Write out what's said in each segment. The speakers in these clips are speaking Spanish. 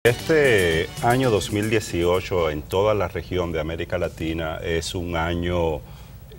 Este año 2018 en toda la región de América Latina es un año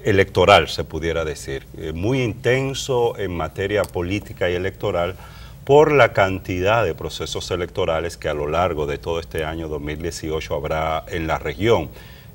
electoral, se pudiera decir, muy intenso en materia política y electoral por la cantidad de procesos electorales que a lo largo de todo este año 2018 habrá en la región.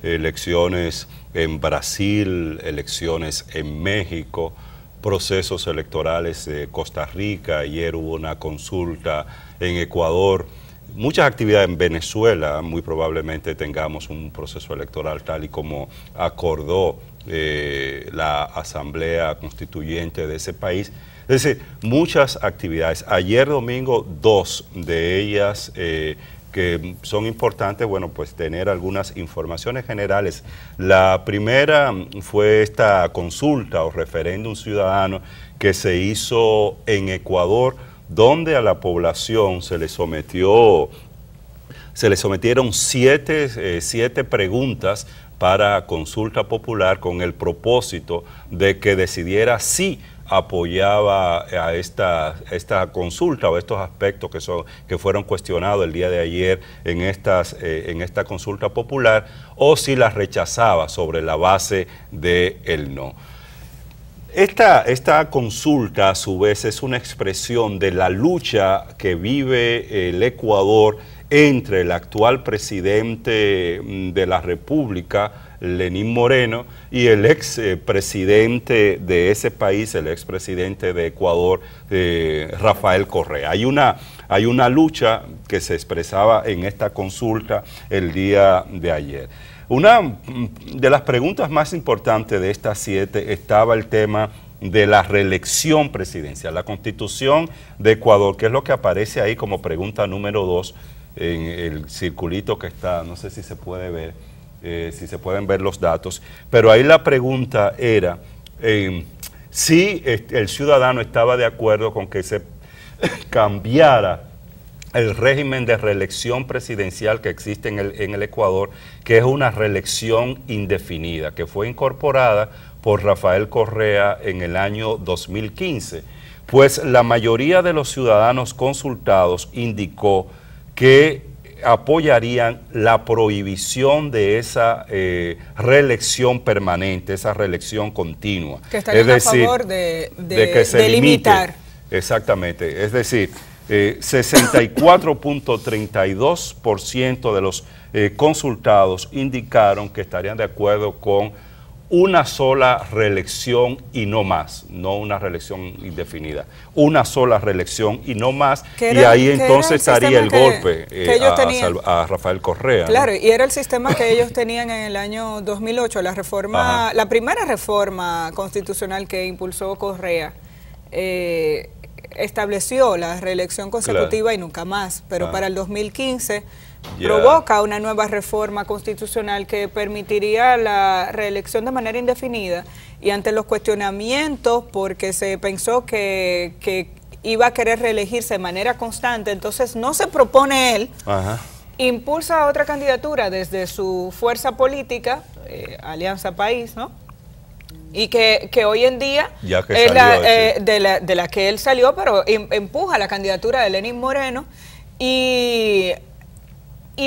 Elecciones en Brasil, elecciones en México, procesos electorales de Costa Rica, ayer hubo una consulta en Ecuador. Muchas actividades en Venezuela, muy probablemente tengamos un proceso electoral tal y como acordó la Asamblea Constituyente de ese país. Es decir, muchas actividades. Ayer domingo, dos de ellas que son importantes, bueno, pues tener algunas informaciones generales. La primera fue esta consulta o referéndum ciudadano que se hizo en Ecuador, donde a la población se le sometieron siete preguntas para consulta popular con el propósito de que decidiera si apoyaba a esta consulta o estos aspectos que fueron cuestionados el día de ayer en esta consulta popular, o si las rechazaba sobre la base del no. Esta consulta, a su vez, es una expresión de la lucha que vive el Ecuador entre el actual presidente de la República, Lenín Moreno, y el expresidente de ese país, el expresidente de Ecuador, Rafael Correa. Hay una lucha que se expresaba en esta consulta el día de ayer. Una de las preguntas más importantes de estas siete estaba el tema de la reelección presidencial, la Constitución de Ecuador, que es lo que aparece ahí como pregunta número 2 en el circulito que está, no sé si se puede ver, si se pueden ver los datos, pero ahí la pregunta era si el ciudadano estaba de acuerdo con que se cambiara el régimen de reelección presidencial que existe en el Ecuador, que es una reelección indefinida, que fue incorporada por Rafael Correa en el año 2015. Pues la mayoría de los ciudadanos consultados indicó que apoyarían la prohibición de esa reelección permanente, esa reelección continua. Que estarían a favor de que se limitar. Exactamente, es decir, 64.32% de los consultados indicaron que estarían de acuerdo con una sola reelección y no más, no una reelección indefinida, una sola reelección y no más, y ahí entonces estaría el golpe a Rafael Correa. Claro, ¿no? Y era el sistema que ellos tenían en el año 2008, la reforma, la primera reforma constitucional que impulsó Correa, estableció la reelección consecutiva y nunca más, pero para el 2015 provoca una nueva reforma constitucional que permitiría la reelección de manera indefinida, y ante los cuestionamientos, porque se pensó que iba a querer reelegirse de manera constante, entonces no se propone él, impulsa otra candidatura desde su fuerza política, Alianza País, ¿no? Y que hoy en día es de la que él salió, pero empuja la candidatura de Lenín Moreno y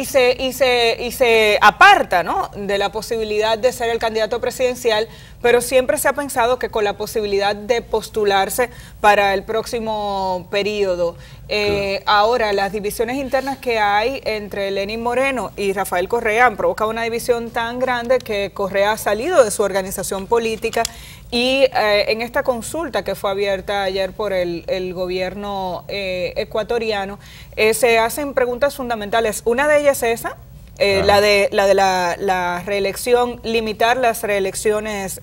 se aparta, ¿no?, de la posibilidad de ser el candidato presidencial, pero siempre se ha pensado que con la posibilidad de postularse para el próximo periodo. Ahora, las divisiones internas que hay entre Lenín Moreno y Rafael Correa han provocado una división tan grande que Correa ha salido de su organización política, y en esta consulta que fue abierta ayer por el gobierno ecuatoriano, se hacen preguntas fundamentales. Una de ellas es esa, la de la reelección, limitar las reelecciones,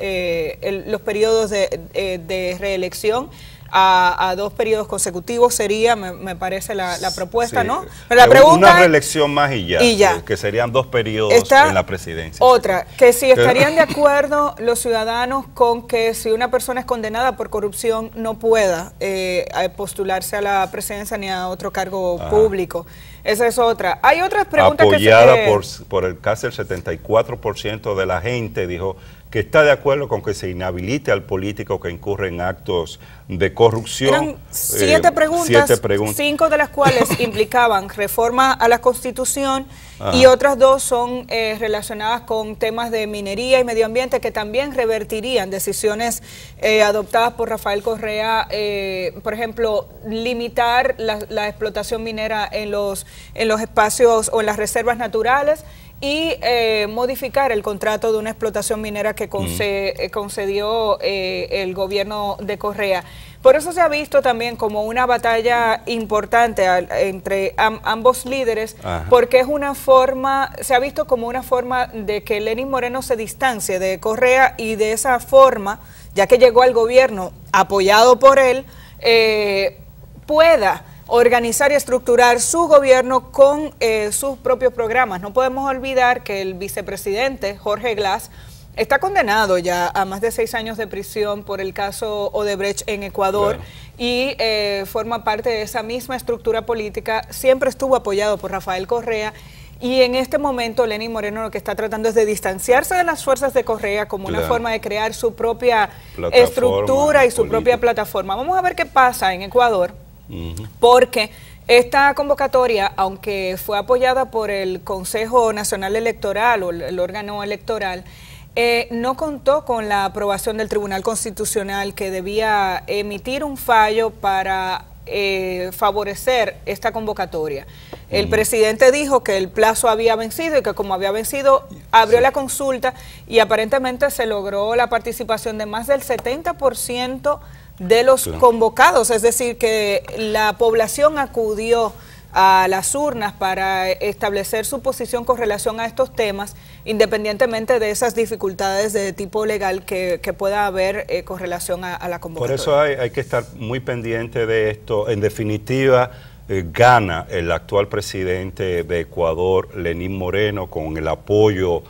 los periodos de reelección a 2 periodos consecutivos sería, me parece, la propuesta, ¿no? Pero la pregunta una reelección más y ya, que serían 2 periodos en la presidencia. Otra, que si estarían de acuerdo los ciudadanos con que si una persona es condenada por corrupción no pueda postularse a la presidencia ni a otro cargo público. Esa es otra. Hay otras preguntas apoyada por casi el 74% de la gente dijo que está de acuerdo con que se inhabilite al político que incurre en actos de corrupción. Eran 7 preguntas, 5 de las cuales implicaban reforma a la Constitución. Ajá. Y otras 2 son relacionadas con temas de minería y medio ambiente que también revertirían decisiones adoptadas por Rafael Correa, por ejemplo, limitar la explotación minera en los espacios o en las reservas naturales y modificar el contrato de una explotación minera que concedió el gobierno de Correa. Por eso se ha visto también como una batalla importante entre ambos líderes, ajá, porque es una forma, se ha visto como una forma de que Lenín Moreno se distancie de Correa y de esa forma, ya que llegó al gobierno apoyado por él, pueda organizar y estructurar su gobierno con sus propios programas. No podemos olvidar que el vicepresidente Jorge Glass está condenado ya a más de 6 años de prisión por el caso Odebrecht en Ecuador, claro, y forma parte de esa misma estructura política. Siempre estuvo apoyado por Rafael Correa y en este momento Lenín Moreno lo que está tratando es de distanciarse de las fuerzas de Correa como claro, una forma de crear su propia estructura y su política, propia plataforma. Vamos a ver qué pasa en Ecuador, porque esta convocatoria, aunque fue apoyada por el Consejo Nacional Electoral o el órgano electoral, no contó con la aprobación del Tribunal Constitucional, que debía emitir un fallo para favorecer esta convocatoria. El presidente dijo que el plazo había vencido y que como había vencido, abrió la consulta y aparentemente se logró la participación de más del 70% de los convocados, es decir, que la población acudió a las urnas para establecer su posición con relación a estos temas, independientemente de esas dificultades de tipo legal que pueda haber con relación a la convocatoria. Por eso hay que estar muy pendiente de esto. En definitiva, gana el actual presidente de Ecuador, Lenín Moreno, con el apoyo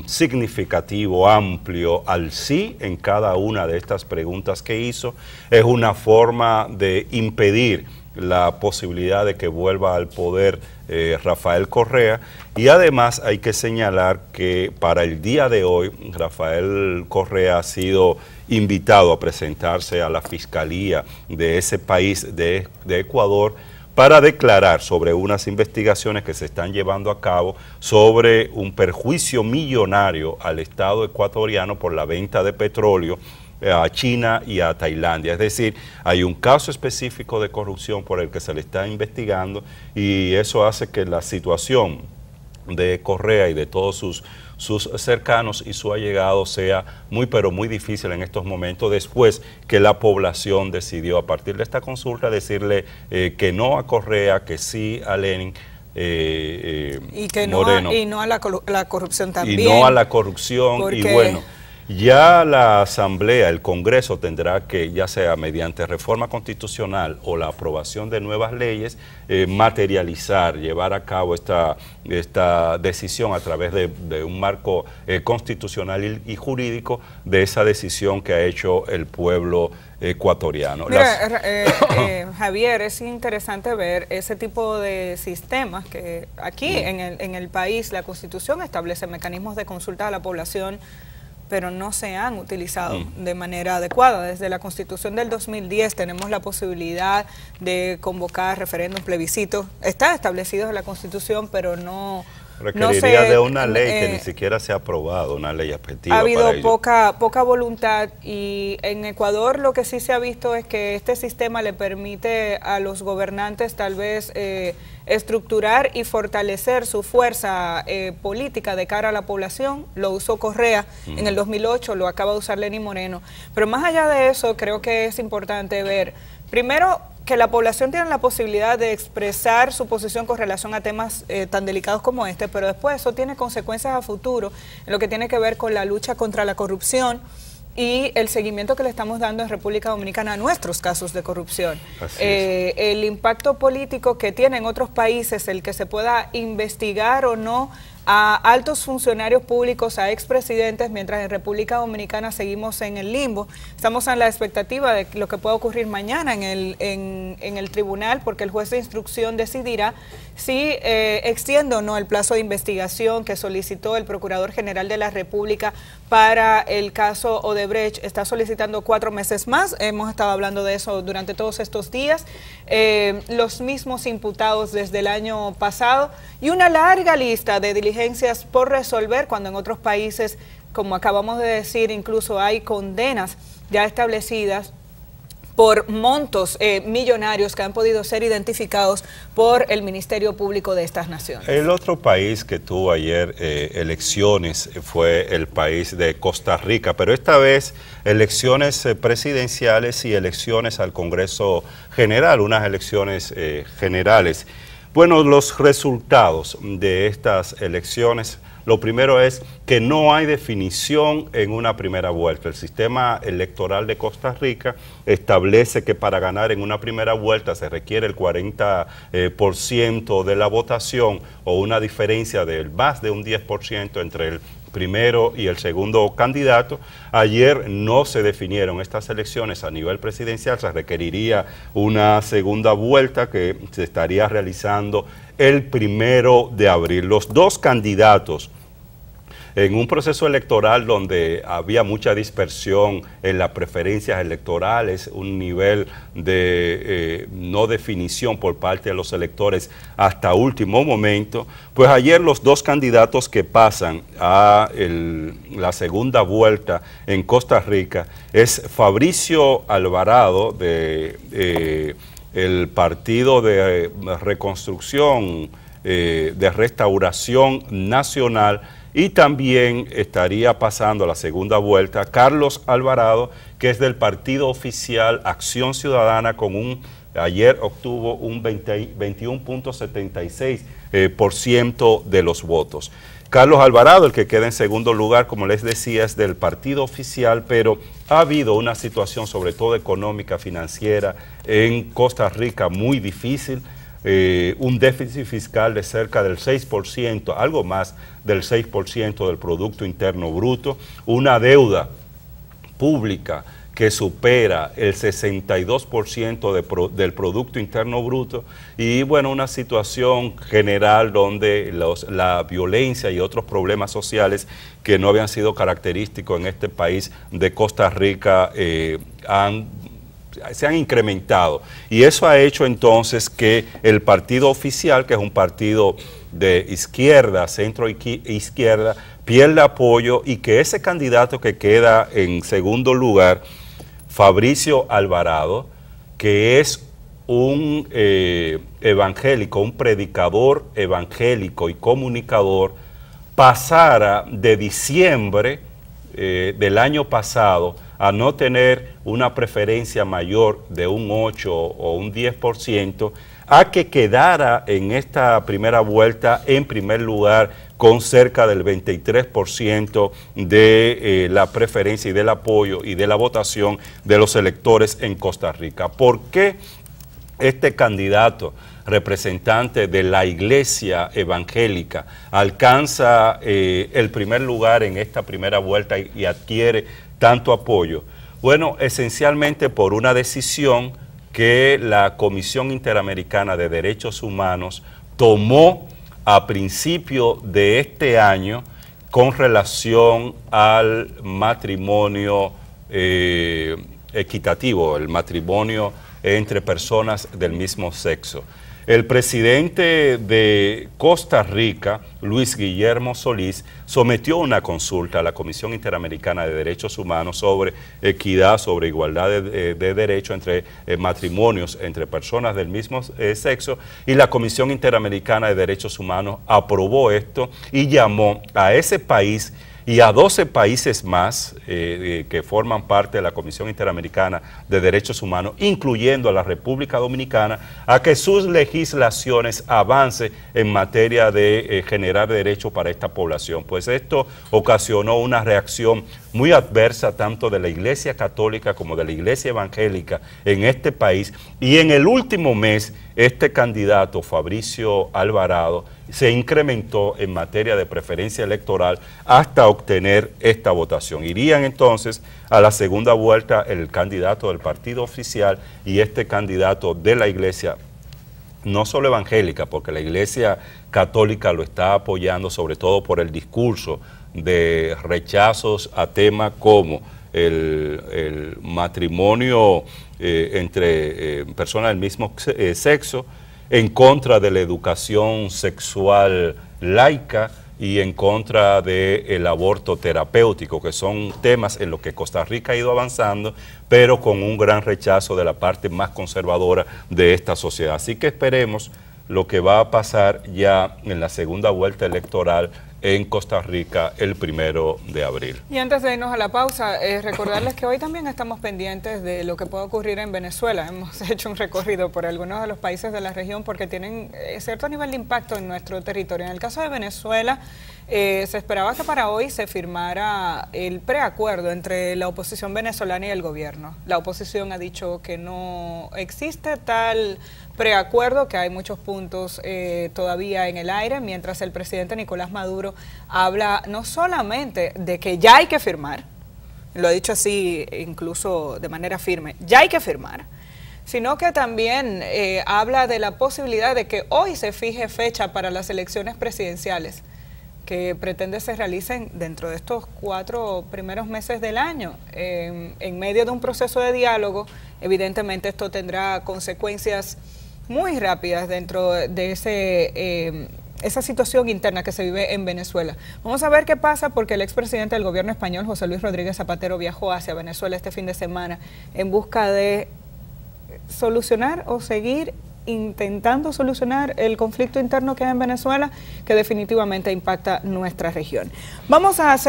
significativo, amplio, al sí en cada una de estas preguntas que hizo. Es una forma de impedir la posibilidad de que vuelva al poder Rafael Correa, y además hay que señalar que para el día de hoy Rafael Correa ha sido invitado a presentarse a la Fiscalía de ese país de Ecuador para declarar sobre unas investigaciones que se están llevando a cabo sobre un perjuicio millonario al Estado ecuatoriano por la venta de petróleo a China y a Tailandia. Es decir, hay un caso específico de corrupción por el que se le está investigando, y eso hace que la situación de Correa y de todos sus cercanos y su allegado sea muy pero muy difícil en estos momentos, después que la población decidió a partir de esta consulta decirle que no a Correa, que sí a Lenín y que Moreno, y no a la corrupción también. Y no a la corrupción, porque y bueno, ya la Asamblea, el Congreso tendrá que, ya sea mediante reforma constitucional o la aprobación de nuevas leyes, materializar, llevar a cabo esta decisión a través de un marco constitucional y jurídico de esa decisión que ha hecho el pueblo ecuatoriano. Mira, Javier, es interesante ver ese tipo de sistemas que aquí en el país la Constitución establece mecanismos de consulta a la población, pero no se han utilizado de manera adecuada. Desde la Constitución del 2010 tenemos la posibilidad de convocar referéndum, plebiscito. Está establecido en la Constitución, pero no requeriría de una ley que ni siquiera se ha aprobado, una ley efectiva. Ha habido poca voluntad, y en Ecuador lo que sí se ha visto es que este sistema le permite a los gobernantes tal vez estructurar y fortalecer su fuerza política de cara a la población. Lo usó Correa en el 2008, lo acaba de usar Lenín Moreno. Pero más allá de eso, creo que es importante ver, primero, que la población tiene la posibilidad de expresar su posición con relación a temas tan delicados como este, pero después eso tiene consecuencias a futuro en lo que tiene que ver con la lucha contra la corrupción y el seguimiento que le estamos dando en República Dominicana a nuestros casos de corrupción. El impacto político que tiene en otros países, el que se pueda investigar o no a altos funcionarios públicos, a expresidentes, mientras en República Dominicana seguimos en el limbo. Estamos en la expectativa de lo que pueda ocurrir mañana en el tribunal, porque el juez de instrucción decidirá si extiende o no el plazo de investigación que solicitó el Procurador General de la República para el caso Odebrecht. Está solicitando 4 meses más, hemos estado hablando de eso durante todos estos días, los mismos imputados desde el año pasado y una larga lista de diligencias por resolver, cuando en otros países, como acabamos de decir, incluso hay condenas ya establecidas por montos millonarios que han podido ser identificados por el Ministerio Público de estas naciones. El otro país que tuvo ayer elecciones fue el país de Costa Rica, pero esta vez elecciones presidenciales y elecciones al Congreso General, unas elecciones generales. Bueno, los resultados de estas elecciones, lo primero es que no hay definición en una primera vuelta. El sistema electoral de Costa Rica establece que para ganar en una primera vuelta se requiere el 40% de la votación o una diferencia de más de un 10% entre el primero y el segundo candidato. Ayer no se definieron estas elecciones a nivel presidencial, se requeriría una segunda vuelta que se estaría realizando el 1 de abril. Los dos candidatos, en un proceso electoral donde había mucha dispersión en las preferencias electorales, un nivel de no definición por parte de los electores hasta último momento, pues ayer los dos candidatos que pasan a la segunda vuelta en Costa Rica es Fabricio Alvarado de el Partido de Reconstrucción, de Restauración Nacional, y también estaría pasando a la segunda vuelta Carlos Alvarado, que es del partido oficial Acción Ciudadana, ayer obtuvo un 21.76% de los votos. Carlos Alvarado, el que queda en segundo lugar, como les decía, es del partido oficial, pero ha habido una situación, sobre todo económica, financiera, en Costa Rica muy difícil. Un déficit fiscal de cerca del 6%, algo más del 6% del Producto Interno Bruto, una deuda pública que supera el 62% del Producto Interno Bruto y, bueno, una situación general donde la violencia y otros problemas sociales que no habían sido característicos en este país de Costa Rica se han incrementado, y eso ha hecho entonces que el partido oficial, que es un partido de izquierda, centro izquierda, pierda apoyo y que ese candidato que queda en segundo lugar, Fabricio Alvarado, que es un evangélico, un predicador evangélico y comunicador, pasara de diciembre del año pasado a no tener una preferencia mayor de un 8 o un 10%, a que quedara en esta primera vuelta en primer lugar con cerca del 23% de la preferencia y del apoyo y de la votación de los electores en Costa Rica. ¿Por qué este candidato, representante de la iglesia evangélica, alcanza el primer lugar en esta primera vuelta y adquiere tanto apoyo? Bueno, esencialmente por una decisión que la Comisión Interamericana de Derechos Humanos tomó a principio de este año con relación al matrimonio equitativo, el matrimonio entre personas del mismo sexo. El presidente de Costa Rica, Luis Guillermo Solís, sometió una consulta a la Comisión Interamericana de Derechos Humanos sobre equidad, sobre igualdad de derechos entre matrimonios entre personas del mismo sexo, y la Comisión Interamericana de Derechos Humanos aprobó esto y llamó a ese país y a 12 países más que forman parte de la Comisión Interamericana de Derechos Humanos, incluyendo a la República Dominicana, a que sus legislaciones avancen en materia de generar derechos para esta población. Pues esto ocasionó una reacción muy adversa tanto de la Iglesia Católica como de la Iglesia Evangélica en este país, y en el último mes este candidato, Fabricio Alvarado, se incrementó en materia de preferencia electoral hasta obtener esta votación. Irían entonces a la segunda vuelta el candidato del partido oficial y este candidato de la Iglesia, no solo evangélica, porque la Iglesia Católica lo está apoyando sobre todo por el discurso de rechazos a temas como el matrimonio entre personas del mismo sexo, en contra de la educación sexual laica y en contra del aborto terapéutico, que son temas en los que Costa Rica ha ido avanzando, pero con un gran rechazo de la parte más conservadora de esta sociedad. Así que esperemos lo que va a pasar ya en la segunda vuelta electoral en Costa Rica el 1 de abril. Y antes de irnos a la pausa, recordarles que hoy también estamos pendientes de lo que puede ocurrir en Venezuela. Hemos hecho un recorrido por algunos de los países de la región porque tienen cierto nivel de impacto en nuestro territorio. En el caso de Venezuela, se esperaba que para hoy se firmara el preacuerdo entre la oposición venezolana y el gobierno. La oposición ha dicho que no existe tal preacuerdo, que hay muchos puntos todavía en el aire, mientras el presidente Nicolás Maduro habla no solamente de que ya hay que firmar, lo ha dicho así incluso de manera firme, ya hay que firmar, sino que también habla de la posibilidad de que hoy se fije fecha para las elecciones presidenciales que pretende se realicen dentro de estos 4 primeros meses del año, en medio de un proceso de diálogo. Evidentemente esto tendrá consecuencias muy rápidas dentro de esa situación interna que se vive en Venezuela. Vamos a ver qué pasa, porque el expresidente del gobierno español, José Luis Rodríguez Zapatero, viajó hacia Venezuela este fin de semana en busca de solucionar o seguir intentando solucionar el conflicto interno que hay en Venezuela, que definitivamente impacta nuestra región. Vamos a hacer